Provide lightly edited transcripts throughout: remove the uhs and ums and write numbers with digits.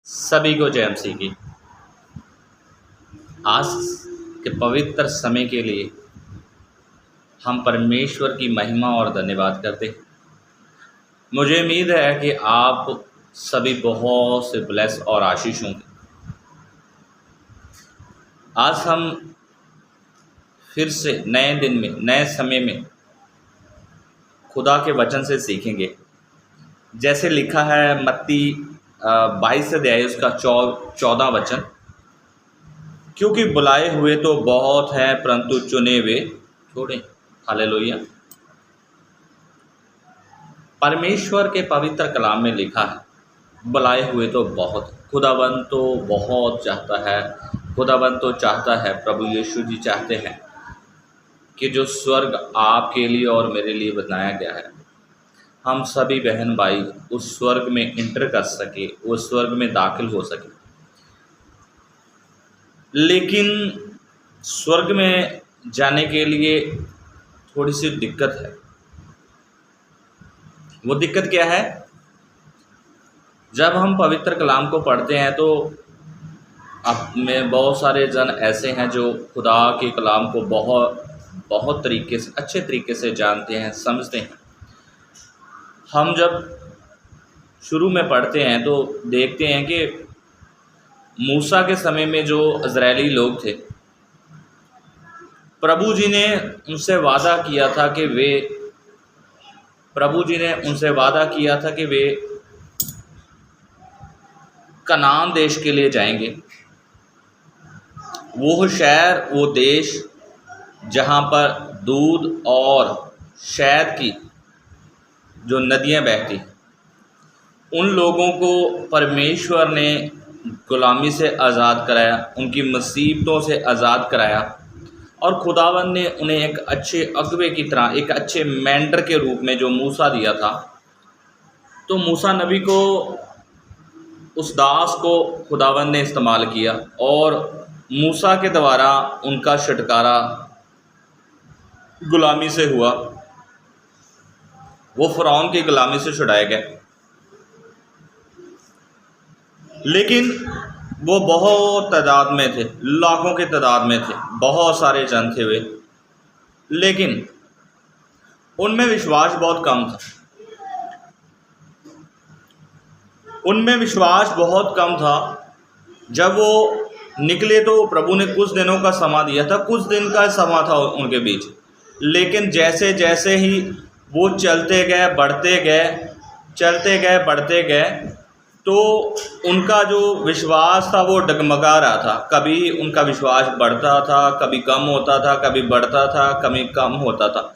सभी को जय मसीह की। आज के पवित्र समय के लिए हम परमेश्वर की महिमा और धन्यवाद करते हैं। मुझे उम्मीद है कि आप सभी बहुत से ब्लेस और आशीष होंगे। आज हम फिर से नए दिन में, नए समय में खुदा के वचन से सीखेंगे। जैसे लिखा है मत्ती 22 अध्याय उसका 14 वचन, क्योंकि बुलाए हुए तो बहुत हैं परंतु चुने हुए थोड़े। हालेलुया। परमेश्वर के पवित्र कलाम में लिखा है बुलाए हुए तो बहुत, खुदावन तो बहुत चाहता है, खुदावन तो चाहता है, प्रभु यीशु जी चाहते हैं कि जो स्वर्ग आपके लिए और मेरे लिए बनाया गया है, हम सभी बहन भाई उस स्वर्ग में इंटर कर सके, उस स्वर्ग में दाखिल हो सके। लेकिन स्वर्ग में जाने के लिए थोड़ी सी दिक्कत है। वो दिक्कत क्या है? जब हम पवित्र कलाम को पढ़ते हैं तो अब में बहुत सारे जन ऐसे हैं जो खुदा के कलाम को बहुत तरीके से, अच्छे तरीके से जानते हैं, समझते हैं। हम जब शुरू में पढ़ते हैं तो देखते हैं कि मूसा के समय में जो इज़राइली लोग थे, प्रभु जी ने उनसे वादा किया था कि वे कनान देश के लिए जाएंगे। वो शहर, वो देश जहाँ पर दूध और शहद की जो नदियाँ बहती, उन लोगों को परमेश्वर ने गुलामी से आज़ाद कराया, उनकी मुसीबतों से आज़ाद कराया, और खुदावन ने उन्हें एक अच्छे अगुवे की तरह, एक अच्छे मेंटर के रूप में जो मूसा दिया था, तो मूसा नबी को, उस दास को खुदावन ने इस्तेमाल किया और मूसा के द्वारा उनका छुटकारा गुलामी से हुआ। वो फ़िरौन की गुलामी से छुड़ाए गए। लेकिन वो बहुत तादाद में थे, लाखों की तादाद में थे, बहुत सारे जन थे वे, लेकिन उनमें विश्वास बहुत कम था। उनमें विश्वास बहुत कम था। जब वो निकले तो प्रभु ने कुछ दिनों का समा दिया था, कुछ दिन का समा था उनके बीच। लेकिन जैसे जैसे ही वो चलते गए, बढ़ते गए, तो उनका जो विश्वास था वो डगमगा रहा था। कभी उनका विश्वास बढ़ता था, कभी कम होता था, कभी बढ़ता था, कभी कम होता था।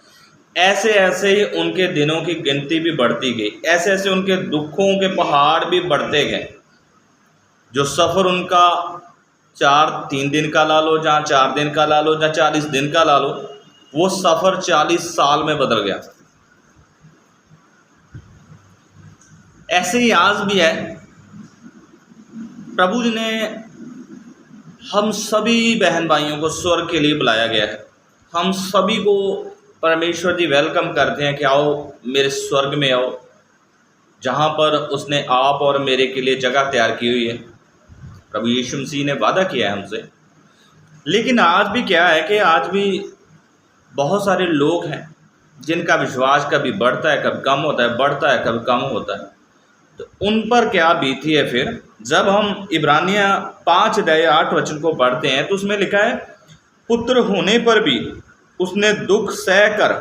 ऐसे ऐसे ही उनके दिनों की गिनती भी बढ़ती गई, ऐसे ऐसे उनके दुखों के पहाड़ भी बढ़ते गए। जो सफ़र उनका 3 दिन का ला लो, जहाँ 4 दिन का ला लो, जहाँ 40 दिन का ला लो, वो सफ़र 40 साल में बदल गया। ऐसे ही आज भी है। प्रभु जी ने हम सभी बहन भाइयों को स्वर्ग के लिए बुलाया गया है। हम सभी को परमेश्वर जी वेलकम करते हैं कि आओ मेरे स्वर्ग में आओ, जहाँ पर उसने आप और मेरे के लिए जगह तैयार की हुई है। प्रभु यीशु मसीह ने वादा किया है हमसे। लेकिन आज भी क्या है कि आज भी बहुत सारे लोग हैं जिनका विश्वास कभी बढ़ता है, कभी कम होता है, बढ़ता है, कभी कम होता है। तो उन पर क्या बीती है फिर? जब हम इब्रानियाँ 5 अध्याय 8 वचन को पढ़ते हैं तो उसमें लिखा है, पुत्र होने पर भी उसने दुख सहकर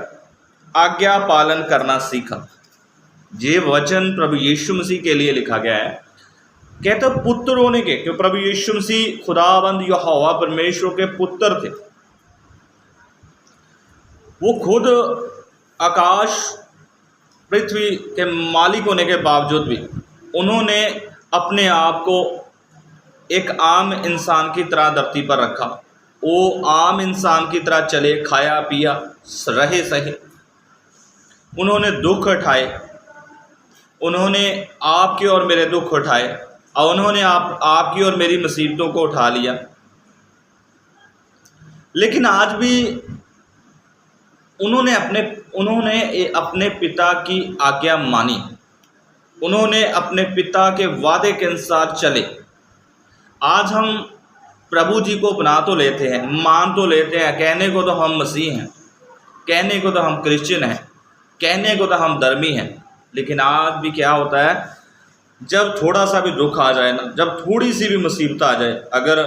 आज्ञा पालन करना सीखा। ये वचन प्रभु यीशु मसीह के लिए लिखा गया है। कहते पुत्र होने के, क्यों? प्रभु यीशु मसीह खुदाबंद यहोवा परमेश्वर के पुत्र थे। वो खुद आकाश पृथ्वी के मालिक होने के बावजूद भी उन्होंने अपने आप को एक आम इंसान की तरह धरती पर रखा। वो आम इंसान की तरह चले, खाया पिया, रहे सहे। उन्होंने दुख उठाए, उन्होंने आपके और मेरे दुख उठाए, और उन्होंने आपकी और मेरी मुसीबतों को उठा लिया। लेकिन आज भी उन्होंने अपने पिता की आज्ञा मानी। उन्होंने अपने पिता के वादे के अनुसार चले। आज हम प्रभु जी को अपना तो लेते हैं, मान तो लेते हैं, कहने को तो हम मसीह हैं, कहने को तो हम क्रिश्चियन हैं, कहने को तो हम धर्मी हैं, लेकिन आज भी क्या होता है, जब थोड़ा सा भी दुख आ जाए ना, जब थोड़ी सी भी मुसीबत आ जाए, अगर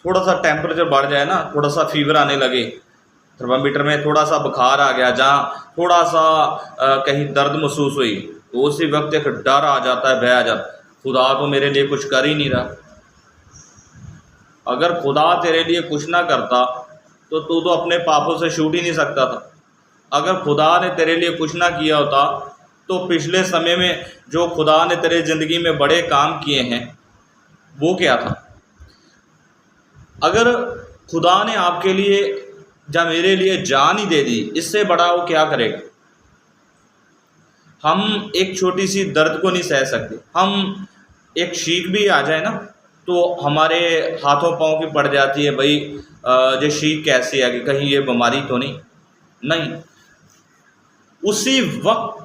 थोड़ा सा टेम्परेचर बढ़ जाए ना, थोड़ा सा फीवर आने लगे, थर्मामीटर में थोड़ा सा बुखार आ गया, जहाँ थोड़ा सा कहीं दर्द महसूस हुई, तो उसी वक्त एक डर आ जाता है, भय आ जाता है, खुदा तो मेरे लिए कुछ कर ही नहीं रहा। अगर खुदा तेरे लिए कुछ ना करता तो तू तो अपने पापों से छूट ही नहीं सकता था। अगर खुदा ने तेरे लिए कुछ ना किया होता तो पिछले समय में जो खुदा ने तेरे ज़िंदगी में बड़े काम किए हैं वो क्या था। अगर खुदा ने आपके लिए या मेरे लिए जान ही दे दी, इससे बड़ा वो क्या करेगा। हम एक छोटी सी दर्द को नहीं सह सकते, हम एक छींक भी आ जाए ना तो हमारे हाथों पाँव की पड़ जाती है, भाई ये छींक कैसी है, कि कहीं ये बीमारी तो नहीं। उसी वक्त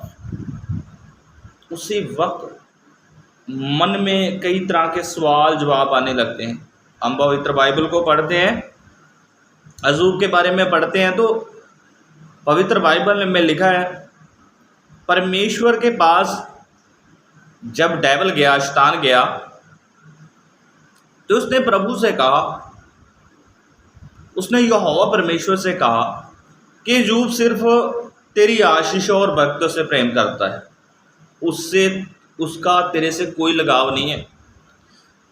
मन में कई तरह के सवाल जवाब आने लगते हैं। हम पवित्र बाइबल को पढ़ते हैं, अजूब के बारे में पढ़ते हैं, तो पवित्र बाइबल में लिखा है, परमेश्वर के पास जब डेविल गया, शैतान गया, तो उसने प्रभु से कहा, उसने यहोवा परमेश्वर से कहा कि अय्यूब सिर्फ तेरी आशीष और बरकत से प्रेम करता है, उसका तेरे से कोई लगाव नहीं है।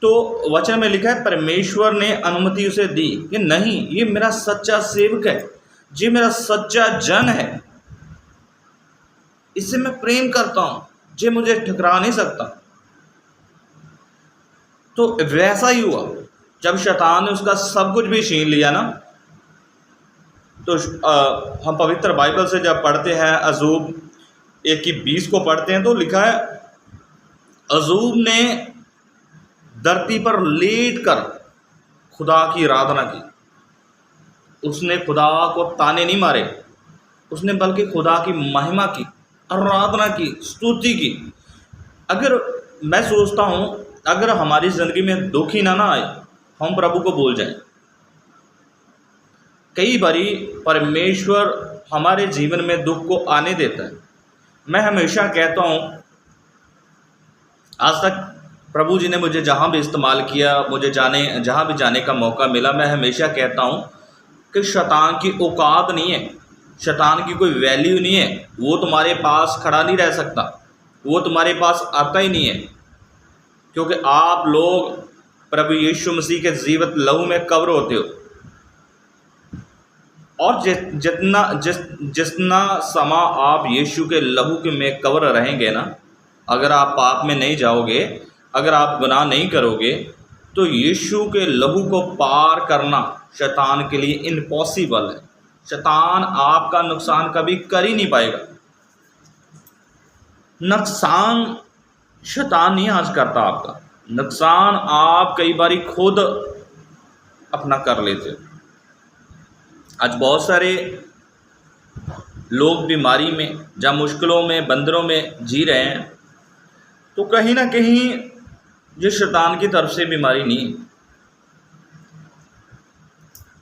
तो वचन में लिखा है, परमेश्वर ने अनुमति उसे दी कि नहीं, ये मेरा सच्चा सेवक है, ये मेरा सच्चा जन है, इससे मैं प्रेम करता हूँ, ये मुझे ठुकरा नहीं सकता। तो वैसा ही हुआ, जब शैतान ने उसका सब कुछ भी छीन लिया ना, तो हम पवित्र बाइबल से जब पढ़ते हैं, अय्यूब 1:20 को पढ़ते हैं, तो लिखा है, अय्यूब ने धरती पर लेट कर खुदा की आराधना की। उसने खुदा को ताने नहीं मारे, उसने बल्कि खुदा की महिमा की, आराधना की, स्तुति की। अगर मैं सोचता हूँ, अगर हमारी ज़िंदगी में दुख ही ना आए, हम प्रभु को भूल जाएं। कई बारी परमेश्वर हमारे जीवन में दुख को आने देता है। मैं हमेशा कहता हूँ, आज तक प्रभु जी ने मुझे जहाँ भी इस्तेमाल किया, मुझे जहाँ भी जाने का मौका मिला, मैं हमेशा कहता हूँ कि शैतान की औकात नहीं है, शैतान की कोई वैल्यू नहीं है, वो तुम्हारे पास खड़ा नहीं रह सकता, वो तुम्हारे पास आता ही नहीं है, क्योंकि आप लोग प्रभु यीशु मसीह के जीवित लहू में कवर होते हो। और जितना समा आप यीशु के लहू के में कवर रहेंगे ना, अगर आप पाप में नहीं जाओगे, अगर आप गुनाह नहीं करोगे, तो यीशु के लहू को पार करना शैतान के लिए इम्पॉसिबल है। शैतान आपका नुकसान कभी कर ही नहीं पाएगा। नुकसान शैतान नहीं आज करता, आपका नुकसान आप कई बारी खुद अपना कर लेते हो। आज बहुत सारे लोग बीमारी में या मुश्किलों में, बंदरों में जी रहे हैं, तो कहीं ना कहीं ये शैतान की तरफ से बीमारी नहीं है।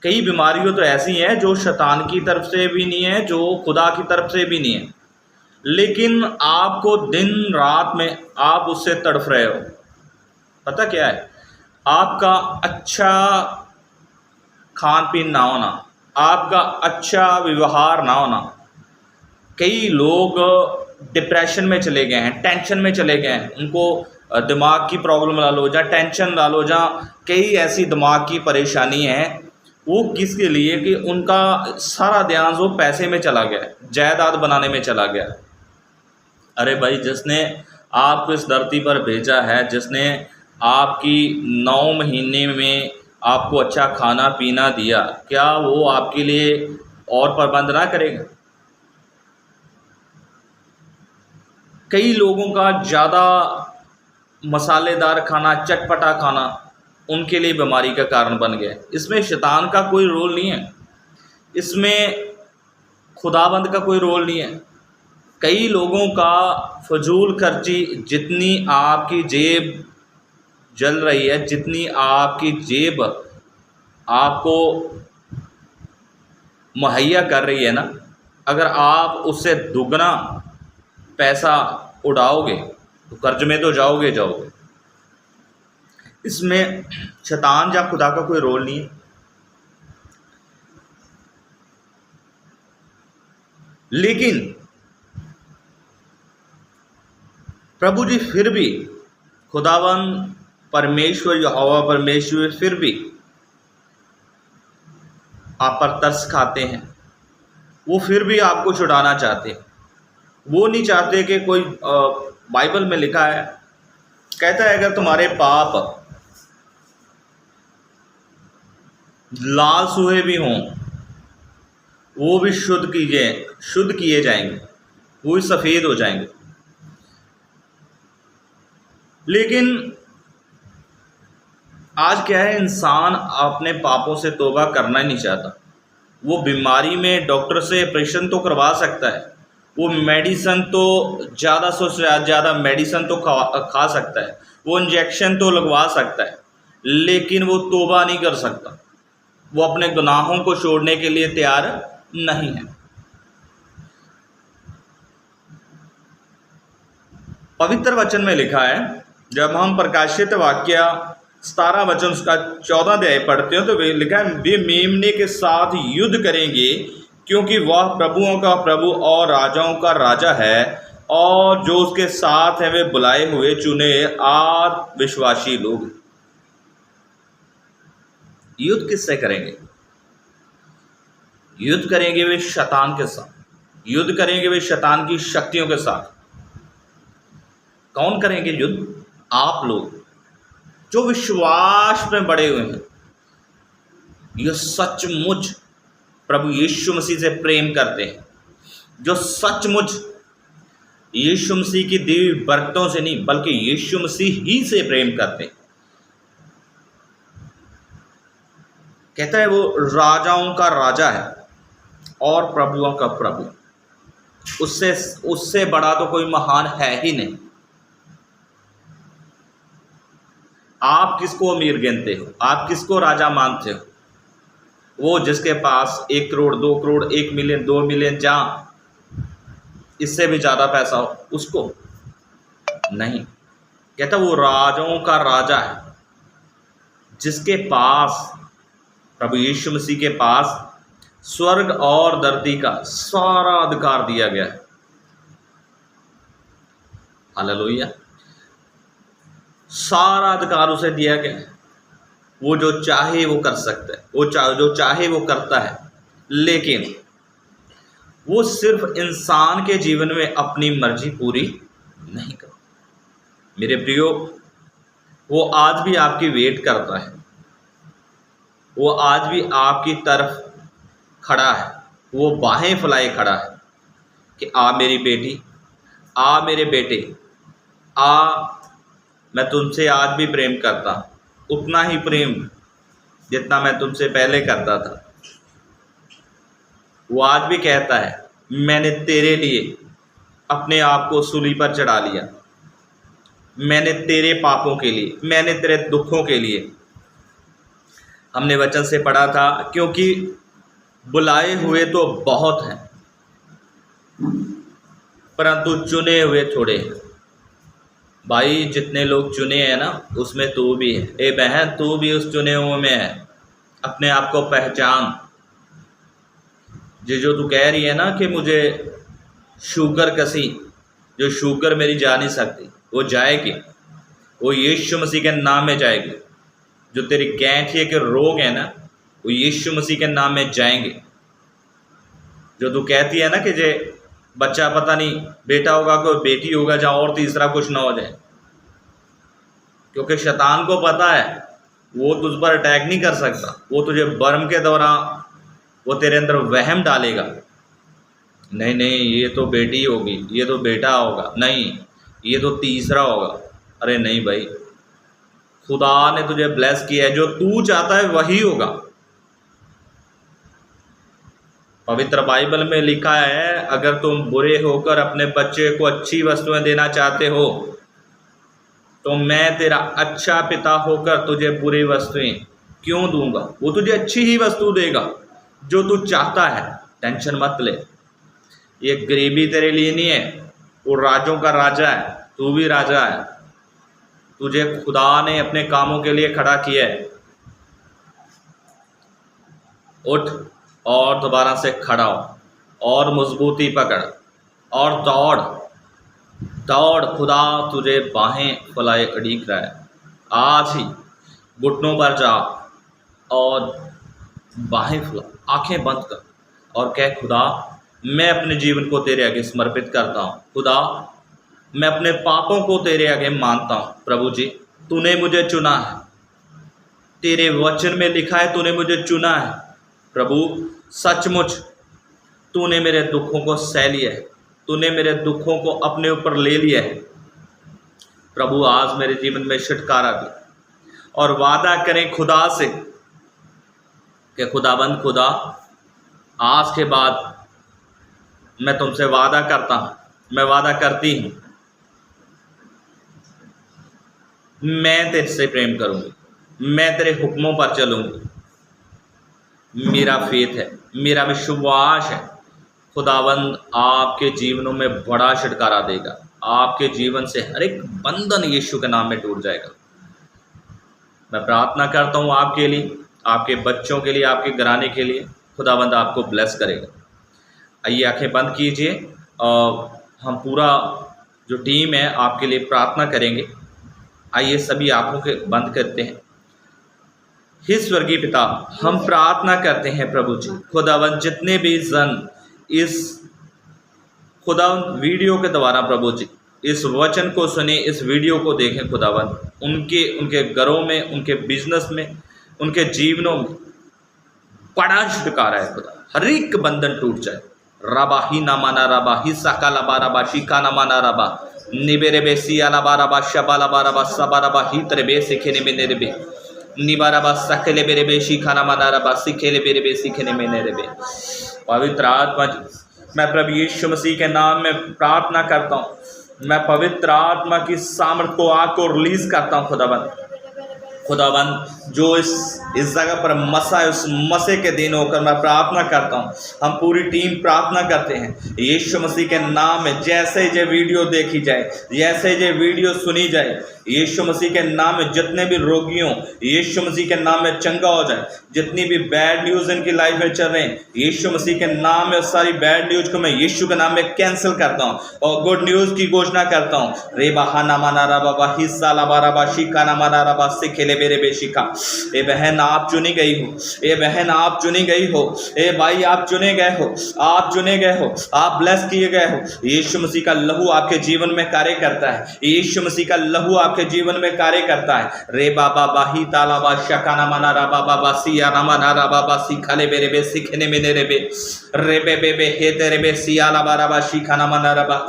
कई बीमारियां तो ऐसी हैं जो शैतान की तरफ से भी नहीं है, जो खुदा की तरफ से भी नहीं है, लेकिन आपको दिन रात में आप उससे तड़फ रहे हो। पता क्या है, आपका अच्छा खान पीन ना होना, आपका अच्छा व्यवहार ना होना। कई लोग डिप्रेशन में चले गए हैं, टेंशन में चले गए हैं, उनको दिमाग की प्रॉब्लम ला लो, जहाँ टेंशन ला लो, जहाँ कई ऐसी दिमाग की परेशानी है। वो किसके लिए कि उनका सारा ध्यान वो पैसे में चला गया, जायदाद बनाने में चला गया। अरे भाई, जिसने आपको इस धरती पर भेजा है, जिसने आपकी 9 महीने में आपको अच्छा खाना पीना दिया, क्या वो आपके लिए और प्रबंध ना करेगा? कई लोगों का ज़्यादा मसालेदार खाना, चटपटा खाना उनके लिए बीमारी का कारण बन गया। इसमें शैतान का कोई रोल नहीं है, इसमें खुदाबंद का कोई रोल नहीं है। कई लोगों का फजूल खर्ची, जितनी आपकी जेब जल रही है, जितनी आपकी जेब आपको मुहैया कर रही है ना, अगर आप उससे दुगना पैसा उड़ाओगे तो कर्ज में तो जाओगे जाओगे। इसमें शैतान या खुदा का कोई रोल नहीं है। लेकिन प्रभु जी फिर भी, खुदावन परमेश्वर यहोवा परमेश्वर फिर भी आप पर तरस खाते हैं। वो फिर भी आपको छुड़ाना चाहते हैं। वो नहीं चाहते कि कोई बाइबल में लिखा है, कहता है अगर तुम्हारे पाप लाल सूहे भी हों वो भी शुद्ध किए जाएंगे, वो भी सफ़ेद हो जाएंगे। लेकिन आज क्या है, इंसान अपने पापों से तौबा करना ही नहीं चाहता। वो बीमारी में डॉक्टर से ऑपरेशन तो करवा सकता है, वो मेडिसन तो ज़्यादा से ज़्यादा मेडिसन तो खा सकता है, वो इंजेक्शन तो लगवा सकता है, लेकिन वो तौबा नहीं कर सकता। वो अपने गुनाहों को छोड़ने के लिए तैयार नहीं है। पवित्र वचन में लिखा है, जब हम प्रकाशित वाक्य 17 वचन उसका 14 अध्याय पढ़ते हो तो वे लिखा है, वे मेमने के साथ युद्ध करेंगे क्योंकि वह प्रभुओं का प्रभु और राजाओं का राजा है, और जो उसके साथ हैं वे बुलाए हुए चुने आद विश्वासी लोग। युद्ध किससे करेंगे? युद्ध करेंगे वे शैतान के साथ, युद्ध करेंगे वे शैतान की शक्तियों के साथ। कौन करेंगे युद्ध? आप लोग जो विश्वास में बड़े हुए हैं, ये सचमुच प्रभु यीशु मसीह से प्रेम करते हैं, जो सचमुच यीशु मसीह की दी हुई बरकतों से नहीं बल्कि यीशु मसीह ही से प्रेम करते हैं। कहता है वो राजाओं का राजा है और प्रभुओं का प्रभु, उससे बड़ा तो कोई महान है ही नहीं। आप किसको अमीर गिनते हो? आप किसको राजा मानते हो? वो जिसके पास 1 करोड़ 2 करोड़ 1 मिलियन 2 मिलियन, जहाँ इससे भी ज़्यादा पैसा हो, उसको नहीं। कहता वो राजाओं का राजा है, जिसके पास, प्रभु यीशु मसीह के पास स्वर्ग और धरती का सारा अधिकार दिया गया है। हालेलुया। सारा अधिकार उसे दिया गया है। वो जो चाहे वो कर सकता है, वो जो चाहे वो करता है, लेकिन वो सिर्फ इंसान के जीवन में अपनी मर्जी पूरी नहीं करता। मेरे प्रियो, वो आज भी आपकी वेट करता है, वो आज भी आपकी तरफ खड़ा है, वो बाहें फैलाए खड़ा है कि आ मेरी बेटी, आ मेरे बेटे, आ, मैं तुमसे आज भी प्रेम करता, उतना ही प्रेम जितना मैं तुमसे पहले करता था। वो आज भी कहता है, मैंने तेरे लिए अपने आप को सूली पर चढ़ा लिया, मैंने तेरे पापों के लिए, मैंने तेरे दुखों के लिए। हमने वचन से पढ़ा था, क्योंकि बुलाए हुए तो बहुत हैं परंतु चुने हुए थोड़े हैं। भाई, जितने लोग चुने हैं ना, उसमें तू भी है। ए बहन, तू भी उस चुने हुए में है। अपने आप को पहचान। जो तू कह रही है ना कि मुझे शुगर कसी, जो शुगर मेरी जा नहीं सकती, वो जाएगी, वो यीशु मसीह के नाम में जाएगी। जो तेरी गैंठिए के रोग है ना, वो यीशु मसीह के नाम में जाएंगे। जो तू कहती है ना कि जे बच्चा पता नहीं बेटा होगा कोई बेटी होगा, जहाँ और तीसरा कुछ ना हो जाए, क्योंकि शैतान को पता है वो तुझ पर अटैक नहीं कर सकता। वो तुझे बर्म के दौरान वो तेरे अंदर वहम डालेगा, नहीं नहीं ये तो बेटी होगी, ये तो बेटा होगा, नहीं ये तो तीसरा होगा। अरे नहीं भाई, खुदा ने तुझे ब्लेस किया है, जो तू चाहता है वही होगा। पवित्र बाइबल में लिखा है, अगर तुम बुरे होकर अपने बच्चे को अच्छी वस्तुएं देना चाहते हो तो मैं तेरा अच्छा पिता होकर तुझे बुरी वस्तुएं क्यों दूंगा। वो तुझे अच्छी ही वस्तु देगा जो तू चाहता है, टेंशन मत ले। ये गरीबी तेरे लिए नहीं है, वो राजों का राजा है, तू भी राजा है। तुझे खुदा ने अपने कामों के लिए खड़ा किया है। उठ और दोबारा से खड़ा हो और मजबूती पकड़ और दौड़ दौड़। खुदा तुझे बाहें फैलाए अड़ीक रहा है। आज ही घुटनों पर जा और बाहें फैला, आंखें बंद कर और कह, खुदा मैं अपने जीवन को तेरे आगे समर्पित करता हूँ। खुदा मैं अपने पापों को तेरे आगे मानता हूँ। प्रभु जी तूने मुझे चुना है, तेरे वचन में लिखा है तूने मुझे चुना है। प्रभु सचमुच तूने मेरे दुखों को सह लिया है, तूने मेरे दुखों को अपने ऊपर ले लिया है। प्रभु आज मेरे जीवन में छुटकारा दे और वादा करें खुदा से कि खुदाबंद खुदा आज के बाद मैं तुमसे वादा करता हूँ, मैं वादा करती हूँ, मैं तेरे से प्रेम करूँगी, मैं तेरे हुक्मों पर चलूँगी। मेरा फेथ है, मेरा विश्वास है खुदावंद आपके जीवनों में बड़ा छुटकारा देगा। आपके जीवन से हर एक बंधन यीशु के नाम में टूट जाएगा। मैं प्रार्थना करता हूँ आपके लिए, आपके बच्चों के लिए, आपके घराने के लिए। खुदावंद आपको ब्लेस करेगा। आइए आंखें बंद कीजिए और हम पूरा जो टीम है आपके लिए प्रार्थना करेंगे। आइए सभी आंखों के बंद करते हैं। हे स्वर्गीय पिता, हम प्रार्थना करते हैं प्रभु जी, खुदावंद जितने भी जन इस खुदावंद वीडियो के द्वारा प्रभु जी इस वचन को सुने, इस वीडियो को देखें खुदावंद, उनके घरों में, उनके बिजनेस में, उनके जीवनों में बड़ा छुटकारा है खुदा। हर एक बंधन टूट जाए। रबा ही ना माना रबा ही सका लबा रबा शिका ना माना रबा निबेरे बे सिया लबा रबा शबा लबा रबा सबा रबा ही तरबे सिखेने में नेरबे निबारा बा सकले बेरे बे शिखा ना माना रबा सिखेले बेरे बे सिखने में नेरबे। पवित्र आत्मा मैं प्रभु यीशु मसीह के नाम में प्रार्थना करता हूँ। मैं पवित्र आत्मा की सामर्थ को आग को रिलीज करता हूँ खुदाबंद जो इस जगह पर मसा है, उस मसे के दिन होकर मैं प्रार्थना करता हूँ। हम पूरी टीम प्रार्थना करते हैं यीशु मसीह के नाम में। जैसे ये वीडियो देखी जाए, जैसे ये वीडियो सुनी जाए, यीशु मसीह के नाम में जितने भी रोगियों यीशु मसीह के नाम में चंगा हो जाए। जितनी भी बैड न्यूज़ इनकी लाइफ में चल रहे हैं यीशु मसीह के नाम में सारी बैड न्यूज़ को मैं यीशु के नाम में कैंसिल करता हूँ और गुड न्यूज़ की घोषणा करता हूँ। रे बहा ना माना रा बाबा हिस्सा ला रबा शिका ना माना रबा सिखेले बेरे बेशिका। ए बहन आप चुनी गई हो, ए बहन आप चुनी गई हो, ए भाई आप चुने गए हो, आप चुने गए हो, आप ब्लेस किए गए हो। यीशु मसीह का लहू आपके जीवन में कार्य करता है। यीशु मसीह का लहू आपके जीवन में कार्य करता है। रे बाबा बाही ताला बा शकाना मना रा बाबा बासिया ना मना रा बाबा सिखले बेरे बे सिखने में ने रे बे रे बे बे बे हे तेरे बे सिया ला बा रा बा शिखाना मना रा बा।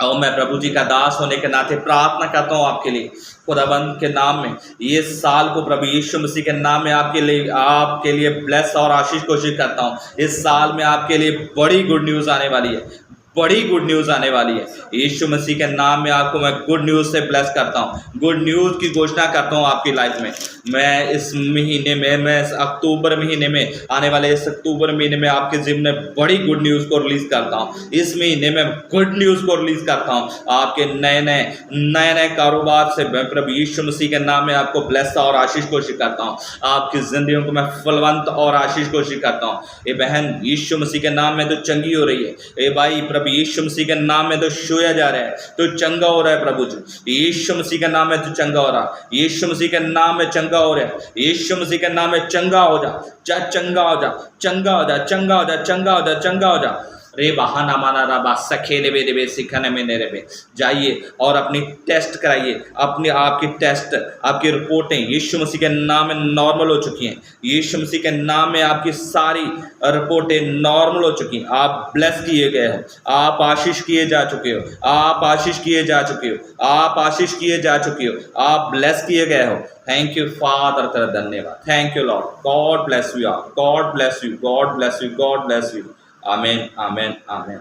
और मैं प्रभु जी का दास होने के नाते प्रार्थना करता हूँ आपके लिए खुदाबंद के नाम में। ये साल को प्रभु यीशु मसीह के नाम में आपके लिए ब्लेस और आशीष घोषित करता हूँ। इस साल में आपके लिए बड़ी गुड न्यूज़ आने वाली है, बड़ी गुड न्यूज़ आने वाली है। यीशु मसीह के नाम में आपको मैं गुड न्यूज़ से ब्लेस करता हूँ, गुड न्यूज़ की घोषणा करता हूँ आपकी लाइफ में। मैं इस महीने में, मैं इस अक्टूबर महीने में, आने वाले इस अक्टूबर महीने में आपके जीवन में बड़ी गुड न्यूज़ को रिलीज़ करता हूँ। इस महीने में गुड न्यूज़ को रिलीज़ करता हूँ। आपके नए नए कारोबार से मैं प्रभु यीशु मसीह के नाम में आपको ब्लेस और आशीष घोषित करता हूँ। आपकी जिंदगियों को मैं फलवंत और आशीष घोषित करता हूँ। ये बहन यीशु मसीह के नाम में तो चंगी हो रही है। ये भाई प्रभु यीशु मसीह के नाम में तो छुया जा रहा है, तो चंगा हो रहा है। प्रभु जी यीशु मसीह के नाम में तो चंगा हो रहा, यीशु मसीह के नाम में चंगा हो रहा है। यीशु मसीह के नाम में चंगा हो जा, चंगा हो जा, चंगा हो जा, चंगा हो जा, चंगा हो जा, चंगा हो जा। रे बहाना माना रबा सखेले बे रेबे सिखाने में ने रेबे। जाइए और अपनी टेस्ट कराइए, अपनी आपकी टेस्ट आपकी रिपोर्टें यीशु मसीह के नाम में नॉर्मल हो चुकी हैं। यीशु मसीह के नाम में आपकी सारी रिपोर्टें नॉर्मल हो चुकी हैं। आप ब्लेस किए गए हो, आप आशीष किए जा चुके हो, आप आशीष किए जा चुके हो, आप आशीष किए जा चुके हो, आप ब्लेस किए गए हो। थैंक यू फादर, तेरा धन्यवाद। Thank you Lord. God bless you, God bless you, God bless you, God bless you. आमीन, आमीन, आमीन।